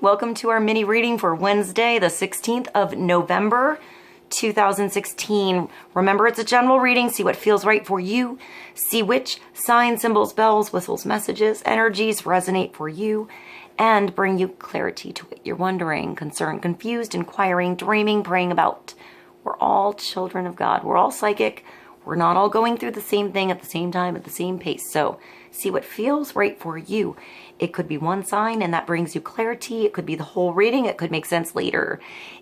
Welcome to our mini reading for Wednesday, the 16th of November, 2016. Remember, it's a general reading. See what feels right for you. See which signs, symbols, bells, whistles, messages, energies resonate for you and bring you clarity to what you're wondering, concerned, confused, inquiring, dreaming, praying about. We're all children of God. We're all psychic. We're not all going through the same thing at the same time, at the same pace. So see what feels right for you. It could be one sign and that brings you clarity. It could be the whole reading. It could make sense later.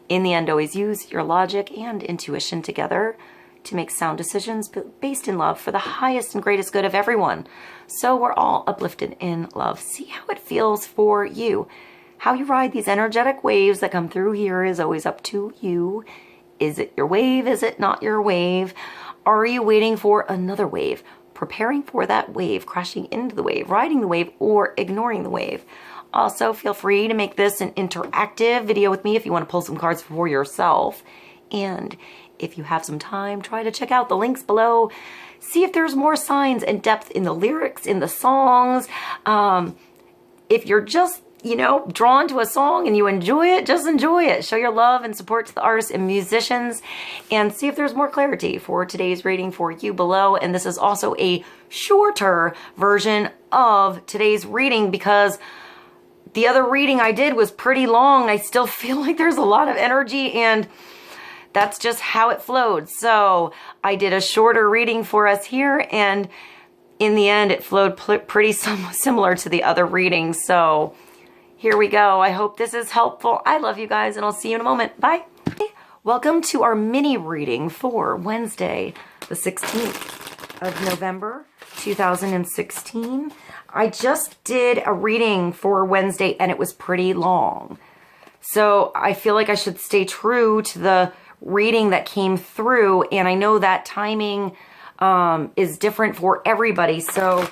In the end, always use your logic and intuition together to make sound decisions based in love for the highest and greatest good of everyone. So we're all uplifted in love. See how it feels for you. How you ride these energetic waves that come through here is always up to you. Is it your wave? Is it not your wave? Are you waiting for another wave? Preparing for that wave, crashing into the wave, riding the wave, or ignoring the wave. Also, feel free to make this an interactive video with me if you want to pull some cards for yourself. And if you have some time, try to check out the links below. See if there's more signs and depth in the lyrics, in the songs. If you're just, drawn to a song and you enjoy it, just enjoy it. Show your love and support to the artists and musicians and see if there's more clarity for today's reading for you below. And this is also a shorter version of today's reading because the other reading I did was pretty long. I still feel like there's a lot of energy and that's just how it flowed. So I did a shorter reading for us here and in the end it flowed pretty similar to the other readings. So here we go. I hope this is helpful. I love you guys and I'll see you in a moment. Bye. Welcome to our mini reading for Wednesday, the 16th of November, 2016. I just did a reading for Wednesday and it was pretty long. So I feel like I should stay true to the reading that came through. And I know that timing is different for everybody. So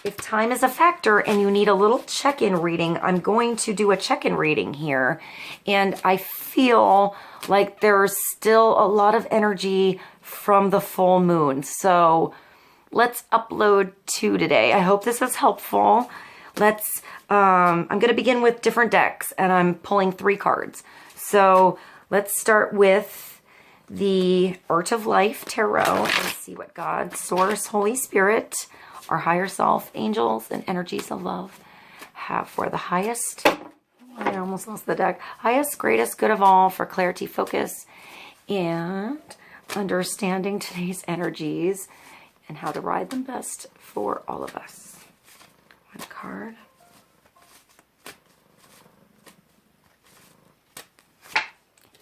if time is a factor and you need a little check-in reading, I'm going to do a check-in reading here. And I feel like there's still a lot of energy from the full moon. So let's upload 2 today. I hope this is helpful. I'm going to begin with different decks and I'm pulling 3 cards. So let's start with the Art of Life Tarot and see what God, Source, Holy Spirit, our higher self, angels, and energies of love have for the highest, I almost lost the deck, highest, greatest good of all for clarity, focus, and understanding today's energies and how to ride them best for all of us. 1 card.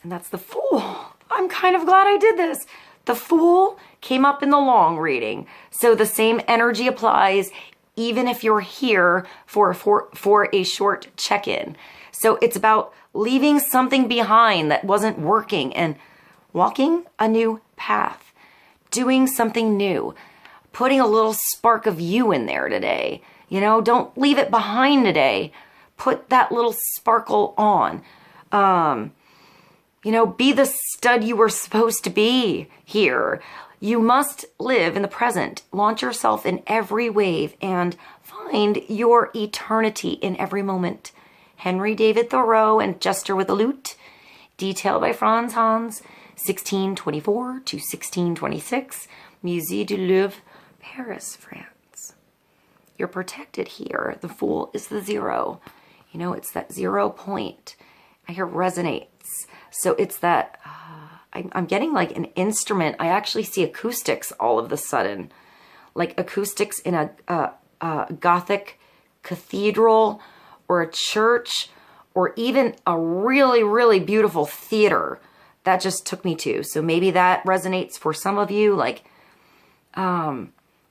And that's the Fool. I'm kind of glad I did this. The Fool came up in the long reading. So the same energy applies even if you're here for a short check-in. So it's about leaving something behind that wasn't working and walking a new path, doing something new, putting a little spark of you in there today. Don't leave it behind today. Put that little sparkle on. Be the stud you were supposed to be here. You must live in the present. Launch yourself in every wave and find your eternity in every moment. Henry David Thoreau and Jester with a Lute. Detailed by Franz Hans, 1624 to 1626. Musée du Louvre, Paris, France. You're protected here. The Fool is the 0. It's that 0 point. I hear resonates. So it's that, I'm getting like an instrument. I actually see acoustics all of a sudden. Like acoustics in a Gothic cathedral or a church or even a really, really beautiful theater. That just took me to. So maybe that resonates for some of you, like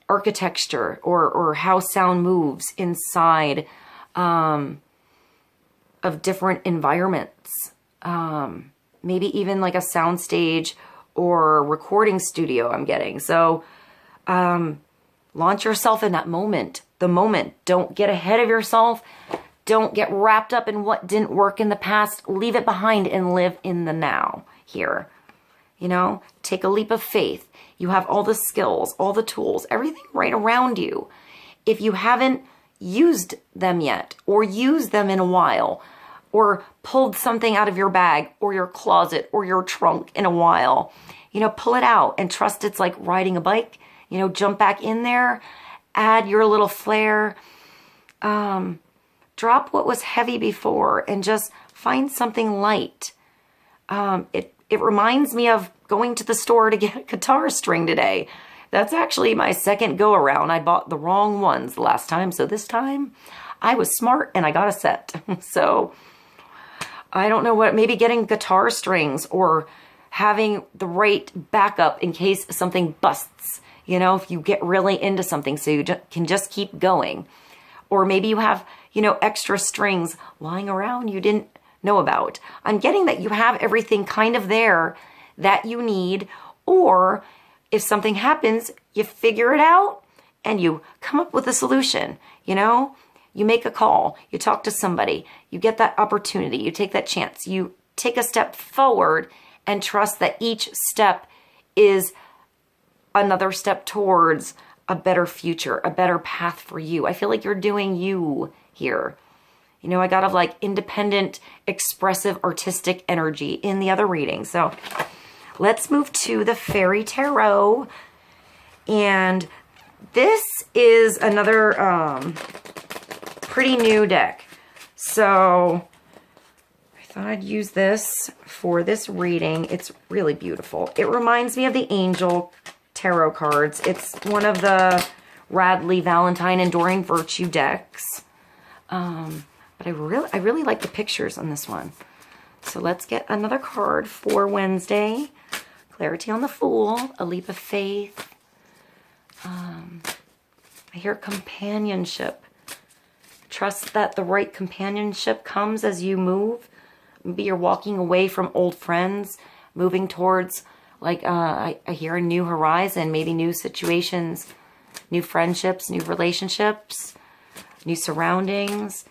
architecture or how sound moves inside of different environments. Maybe even like a sound stage or recording studio I'm getting. So launch yourself in that moment, the moment. Don't get ahead of yourself. Don't get wrapped up in what didn't work in the past. Leave it behind and live in the now here. Take a leap of faith. You have all the skills, all the tools, everything right around you. If you haven't used them yet or used them in a while, or pulled something out of your bag or your closet or your trunk in a while. You know, pull it out and trust it's like riding a bike. You know, jump back in there, add your little flair. Drop what was heavy before and just find something light. It reminds me of going to the store to get a guitar string today. That's actually my second go around. I bought the wrong ones the last time, so this time I was smart and I got a set. So I don't know what, maybe getting guitar strings or having the right backup in case something busts, you know, if you get really into something so you can just keep going. Or maybe you have, you know, extra strings lying around you didn't know about. I'm getting that you have everything kind of there that you need, or if something happens, you figure it out and you come up with a solution, you know? You make a call, you talk to somebody, you get that opportunity, you take that chance, you take a step forward and trust that each step is another step towards a better future, a better path for you. I feel like you're doing you here. You know, I got of like independent, expressive, artistic energy in the other reading. So let's move to the Fairy Tarot. And this is another pretty new deck. So I thought I'd use this for this reading. It's really beautiful. It reminds me of the Angel Tarot cards. It's one of the Radley Valentine Enduring Virtue decks. But I really like the pictures on this one. So let's get another card for Wednesday. Clarity on the Fool, a leap of faith. I hear companionship. Trust that the right companionship comes as you move. Maybe you're walking away from old friends, moving towards, like, I hear a new horizon, maybe new situations, new friendships, new relationships, new surroundings.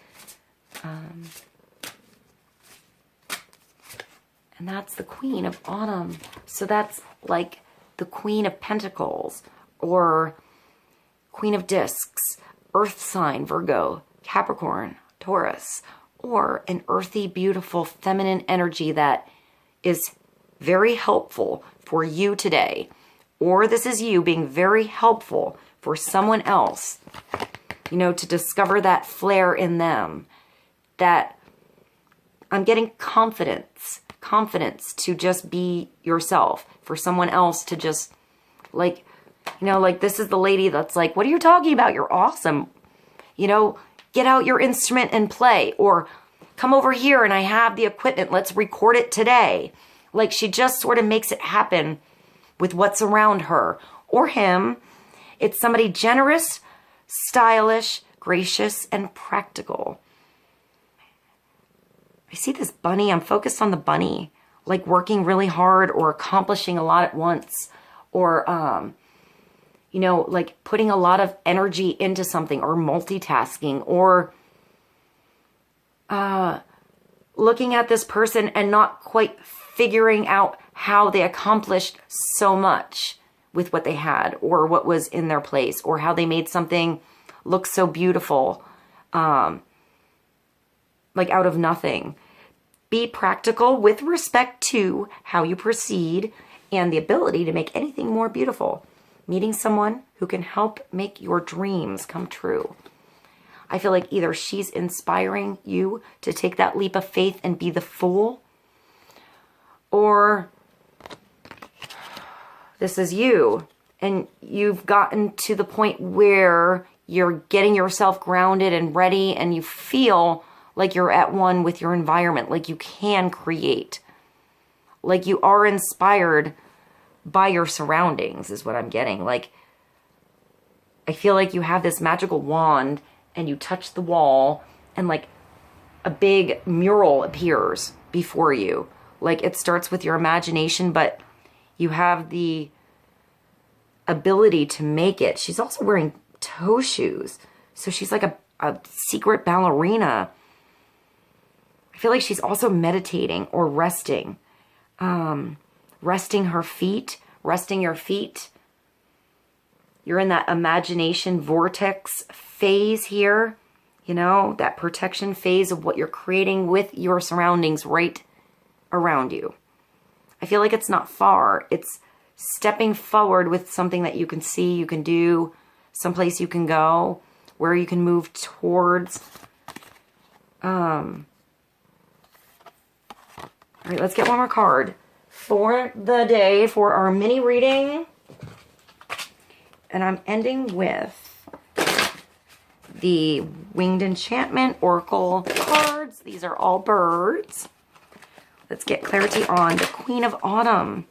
And that's the Queen of Autumn. So that's like the Queen of Pentacles or Queen of Discs, Earth sign, Virgo, Capricorn, Taurus, or an earthy, beautiful, feminine energy that is very helpful for you today. Or this is you being very helpful for someone else, you know, to discover that flair in them. That I'm getting confidence to just be yourself, for someone else to just, like, you know, like this is the lady that's like, what are you talking about? You're awesome. You know, get out your instrument and play, or come over here and I have the equipment. Let's record it today. Like she just sort of makes it happen with what's around her or him. It's somebody generous, stylish, gracious, and practical. I see this bunny. I'm focused on the bunny, like working really hard or accomplishing a lot at once, or, you know, like putting a lot of energy into something, or multitasking, or looking at this person and not quite figuring out how they accomplished so much with what they had, or what was in their place, or how they made something look so beautiful, like out of nothing. Be practical with respect to how you proceed and the ability to make anything more beautiful. Meeting someone who can help make your dreams come true. I feel like either she's inspiring you to take that leap of faith and be the fool, or this is you and you've gotten to the point where you're getting yourself grounded and ready, and you feel like you're at one with your environment, like you can create, like you are inspired by your surroundings is what I'm getting. Like, I feel like you have this magical wand and you touch the wall and like a big mural appears before you. Like it starts with your imagination, but you have the ability to make it. She's also wearing toe shoes. So she's like a secret ballerina. I feel like she's also meditating or resting. Resting her feet, resting your feet. You're in that imagination vortex phase here. You know, that protection phase of what you're creating with your surroundings right around you. I feel like it's not far. It's stepping forward with something that you can see, you can do, someplace you can go, where you can move towards. All right, let's get one more card for the day for our mini reading. And I'm ending with the Winged Enchantment Oracle cards. These are all birds. Let's get clarity on the Queen of Autumn.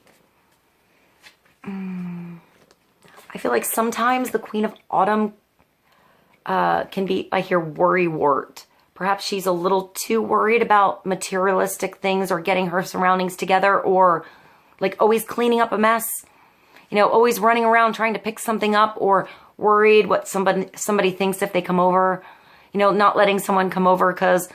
I feel like sometimes the Queen of Autumn can be, I hear, worrywart. Perhaps she's a little too worried about materialistic things or getting her surroundings together, or like always cleaning up a mess. You know, always running around trying to pick something up, or worried what somebody thinks if they come over. You know, not letting someone come over because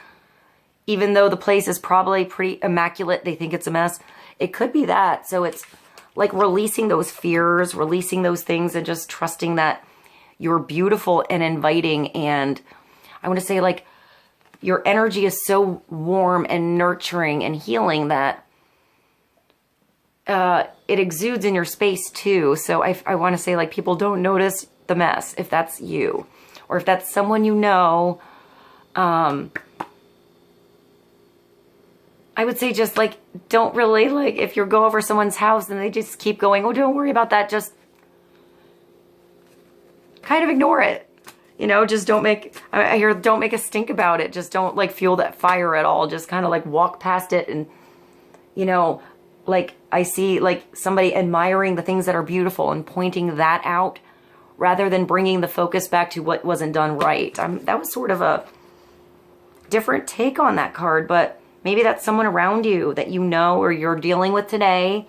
even though the place is probably pretty immaculate, they think it's a mess. It could be that. So it's like releasing those fears, releasing those things, and just trusting that you're beautiful and inviting. And I want to say, like, your energy is so warm and nurturing and healing that it exudes in your space too. So I want to say, like, people don't notice the mess if that's you, or if that's someone you know. I would say just, like, don't really, like, if you go over someone's house and they just keep going, oh, don't worry about that, just kind of ignore it. You know, just don't make, I hear, don't make a stink about it. Just don't, like, fuel that fire at all. Just kind of, like, walk past it. And, you know, like, I see, like, somebody admiring the things that are beautiful and pointing that out rather than bringing the focus back to what wasn't done right. That was sort of a different take on that card, but maybe that's someone around you that you know or you're dealing with today,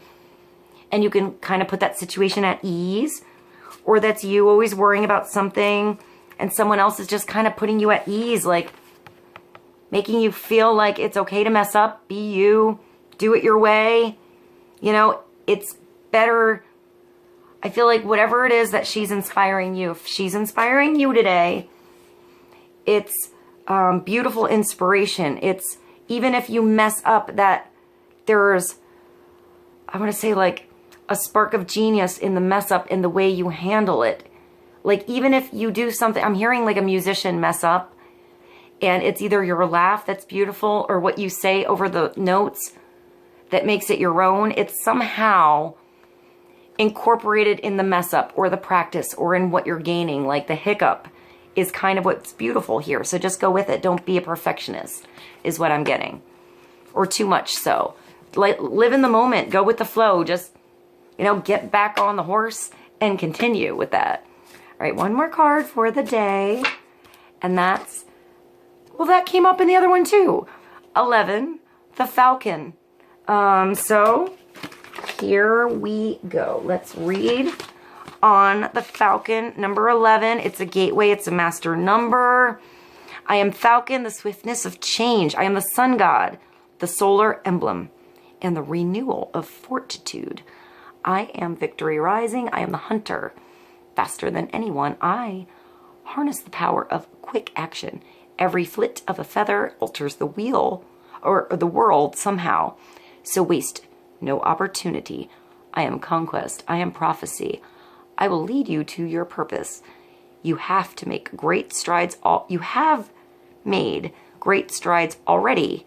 and you can kind of put that situation at ease. Or that's you always worrying about something and someone else is just kind of putting you at ease, like making you feel like it's okay to mess up, be you, do it your way. You know, it's better. I feel like whatever it is that she's inspiring you, if she's inspiring you today, it's beautiful inspiration. It's, even if you mess up, that there's, I want to say, like, a spark of genius in the mess up, in the way you handle it. Like, even if you do something, I'm hearing like a musician mess up, and it's either your laugh that's beautiful or what you say over the notes that makes it your own. It's somehow incorporated in the mess up or the practice or in what you're gaining. Like, the hiccup is kind of what's beautiful here. So just go with it. Don't be a perfectionist is what I'm getting. Or too much so. Like, live in the moment. Go with the flow. Just, you know, get back on the horse and continue with that. All right, one more card for the day. And that's, well, that came up in the other one too. 11, the Falcon. So here we go. Let's read on the Falcon, number 11. It's a gateway. It's a master number. I am Falcon, the swiftness of change. I am the sun god, the solar emblem, and the renewal of fortitude. I am victory rising. I am the hunter. Faster than anyone, I harness the power of quick action. Every flit of a feather alters the wheel or the world somehow. So waste no opportunity. I am conquest. I am prophecy. I will lead you to your purpose. You have to make great strides. You have made great strides already,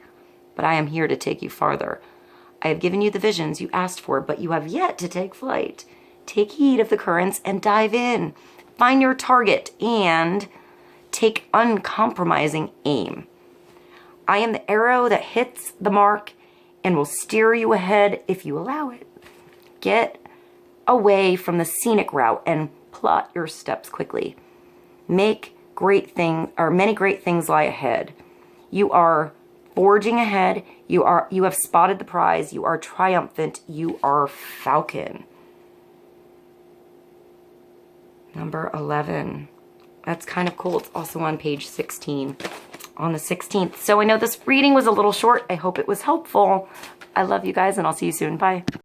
but I am here to take you farther. I have given you the visions you asked for, but you have yet to take flight. Take heed of the currents and dive in. Find your target and take uncompromising aim. I am the arrow that hits the mark and will steer you ahead if you allow it. Get away from the scenic route and plot your steps quickly. Many great things lie ahead. You are forging ahead. You have spotted the prize. You are triumphant. You are Falcon. Number 11. That's kind of cool. It's also on page 16. On the 16th. So I know this reading was a little short. I hope it was helpful. I love you guys, and I'll see you soon. Bye.